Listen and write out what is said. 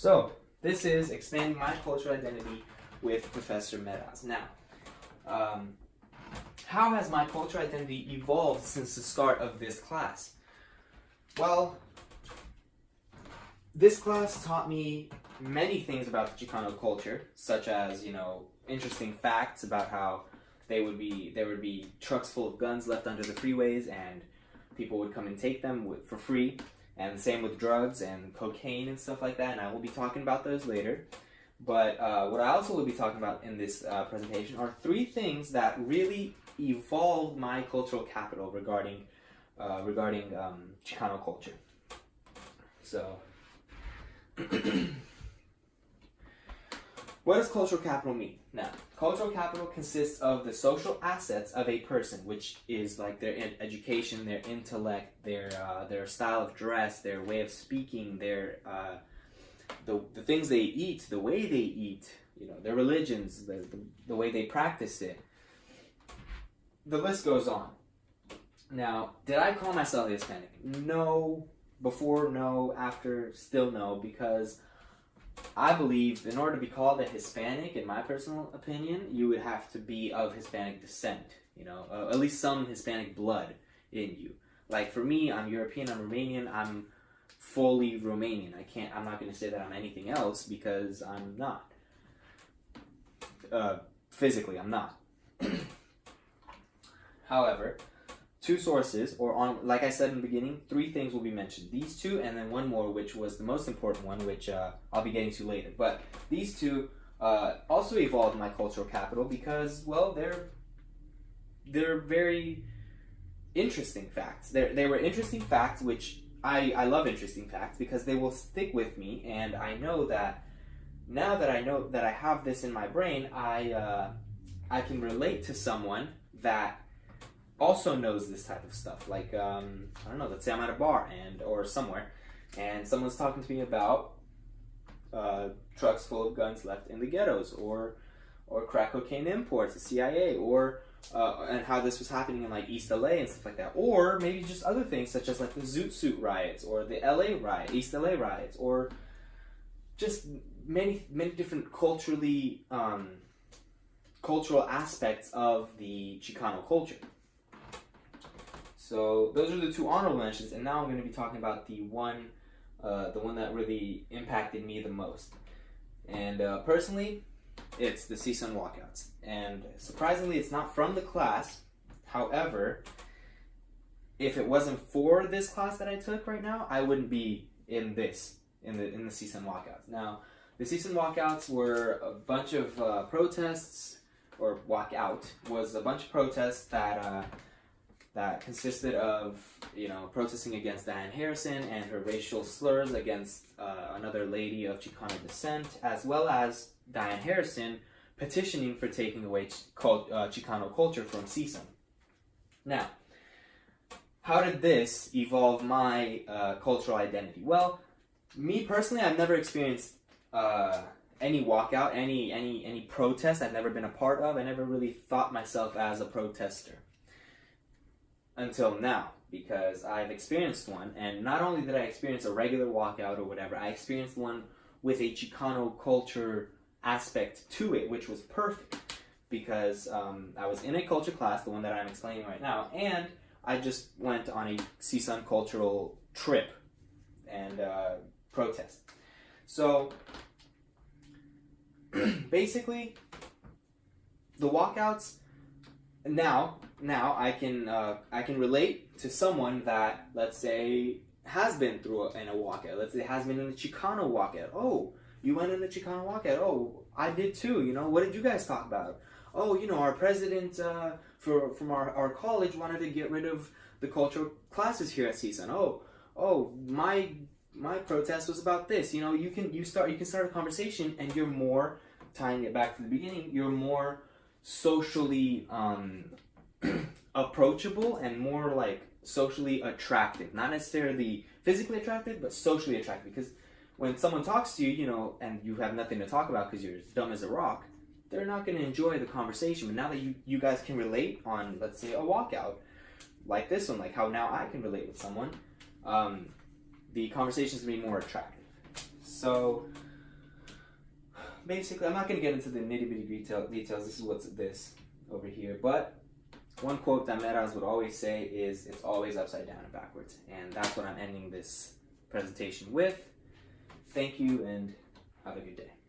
So, this is Expanding My Cultural Identity with Professor Meraz. Now, how has my cultural identity evolved since the start of this class? Well, this class taught me many things about the Chicano culture, such as, interesting facts about how there would be trucks full of guns left under the freeways and people would come and take them for free. And the same with drugs and cocaine and stuff like that, and I will be talking about those later. But what I also will be talking about in this presentation are three things that really evolved my cultural capital regarding Chicano culture. So, what does cultural capital mean? Now, cultural capital consists of the social assets of a person, which is like their education, their intellect, their style of dress, their way of speaking, their the things they eat, the way they eat, their religions, the way they practice it. The list goes on. Now, did I call myself Hispanic? No. Before, no. After, still no, because I believe in order to be called a Hispanic, in my personal opinion, you would have to be of Hispanic descent, at least some Hispanic blood in you. Like for me, I'm European, I'm Romanian, I'm fully Romanian. I'm not going to say that I'm anything else because I'm not. Physically, I'm not. However, two sources, like I said in the beginning, three things will be mentioned. These two, and then one more, which was the most important one, which I'll be getting to later. But these two also evolved my cultural capital because, well, they're very interesting facts. They were interesting facts, which I love interesting facts because they will stick with me, and I know that now that I know that I have this in my brain, I can relate to someone that also knows this type of stuff. Like, I don't know, let's say I'm at a bar or somewhere, and someone's talking to me about trucks full of guns left in the ghettos, or crack cocaine imports, the CIA, and how this was happening in like East LA and stuff like that. Or maybe just other things such as like the Zoot Suit riots, or the LA riot, East LA riots, or just many different cultural aspects of the Chicano culture. So those are the two honorable mentions, and now I'm going to be talking about the one that really impacted me the most. And personally, it's the CSUN walkouts. And surprisingly, it's not from the class. However, if it wasn't for this class that I took right now, I wouldn't be in the CSUN walkouts. Now, the CSUN walkouts were a bunch of protests, or walkout was a bunch of protests that consisted of, protesting against Diane Harrison and her racial slurs against another lady of Chicano descent, as well as Diane Harrison petitioning for taking away Chicano culture from CSUN. Now, how did this evolve my cultural identity? Well, me personally, I've never experienced any walkout, any protest. I've never been a part of. I never really thought myself as a protester until now, because I've experienced one, and not only did I experience a regular walkout or whatever, I experienced one with a Chicano culture aspect to it, which was perfect, because I was in a culture class, the one that I'm explaining right now, and I just went on a CSUN cultural trip and protest. So basically, the walkouts, now I can relate to someone that, let's say, has been through a walkout. Let's say has been in the Chicano walkout. Oh, you went in the Chicano walkout. Oh, I did too. What did you guys talk about? Oh, our president from our college wanted to get rid of the cultural classes here at CSUN. Oh, my protest was about this. You can start a conversation, and you're more, tying it back to the beginning, you're more socially approachable and more like socially attractive. Not necessarily physically attractive, but socially attractive. Because when someone talks to you, and you have nothing to talk about because you're as dumb as a rock, they're not going to enjoy the conversation. But now that you guys can relate on, let's say, a walkout like this one, like how now I can relate with someone, the conversation is going to be more attractive. So basically, I'm not going to get into the nitty-bitty details. This is what's this over here. But one quote that Meraz would always say is, it's always upside down and backwards. And that's what I'm ending this presentation with. Thank you, and have a good day.